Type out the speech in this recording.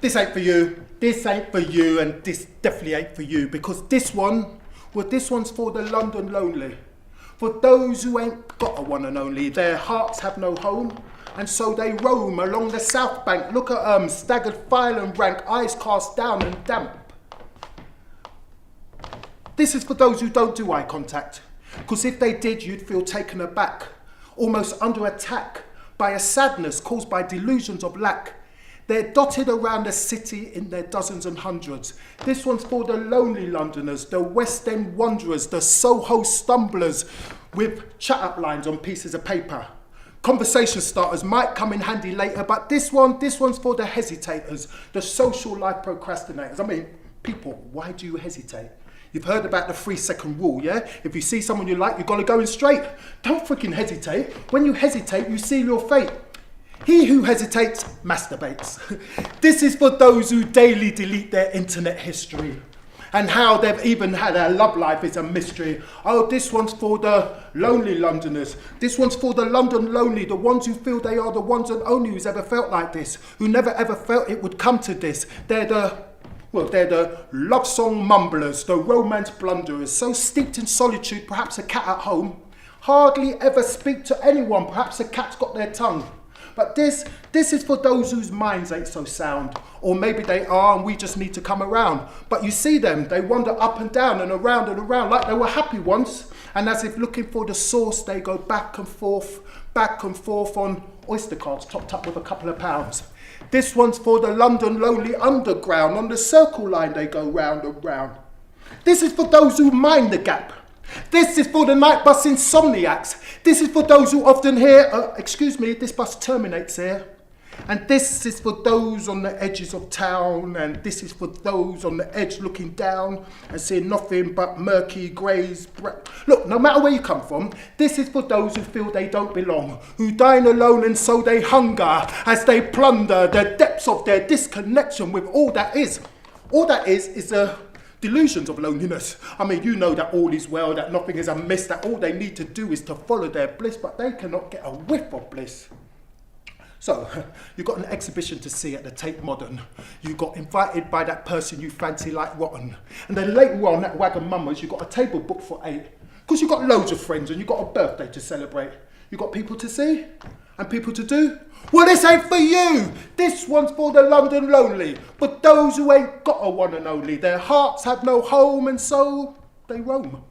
This ain't for you, this ain't for you, and this definitely ain't for you, because this one, well, this one's for the London lonely. For those who ain't got a one and only, their hearts have no home, and so they roam along the south bank. Look at 'em, staggered file and rank, eyes cast down and damp. This is for those who don't do eye contact, because if they did, you'd feel taken aback, almost under attack by a sadness caused by delusions of lack. They're dotted around the city in their dozens and hundreds. This one's for the lonely Londoners, the West End wanderers, the Soho stumblers with chat-up lines on pieces of paper. Conversation starters might come in handy later, but this one's for the hesitators, the social life procrastinators. I mean, people, why do you hesitate? You've heard about the 3-second rule, yeah? If you see someone you like, you've got to go in straight. Don't freaking hesitate. When you hesitate, you seal your fate. He who hesitates masturbates. This is for those who daily delete their internet history, and how they've even had their love life is a mystery. Oh, this one's for the lonely Londoners. This one's for the London lonely, the ones who feel they are the ones and only who's ever felt like this, who never ever felt it would come to this. They're the love song mumblers, the romance blunderers, so steeped in solitude, perhaps a cat at home, hardly ever speak to anyone, perhaps a cat's got their tongue. But this is for those whose minds ain't so sound, or maybe they are and we just need to come around. But you see them, they wander up and down and around like they were happy once, and as if looking for the source, they go back and forth on Oyster cards topped up with a couple of pounds. This one's for the London lonely underground, on the circle line they go round and round. This is for those who mind the gap. This is for the night bus insomniacs. This is for those who often hear, excuse me, this bus terminates here. And this is for those on the edges of town, and this is for those on the edge looking down and seeing nothing but murky greys. Look, no matter where you come from, this is for those who feel they don't belong, who dine alone and so they hunger as they plunder the depths of their disconnection with all that is. All that is the delusions of loneliness. I mean, you know that all is well, that nothing is amiss, that all they need to do is to follow their bliss, but they cannot get a whiff of bliss. So, you got an exhibition to see at the Tate Modern. You got invited by that person you fancy like rotten. And then later on at Wagamama's, you got a table booked for 8. Because you got loads of friends and you got a birthday to celebrate. You got people to see and people to do. Well, this ain't for you. This one's for the London lonely. But those who ain't got a one and only, their hearts have no home and so they roam.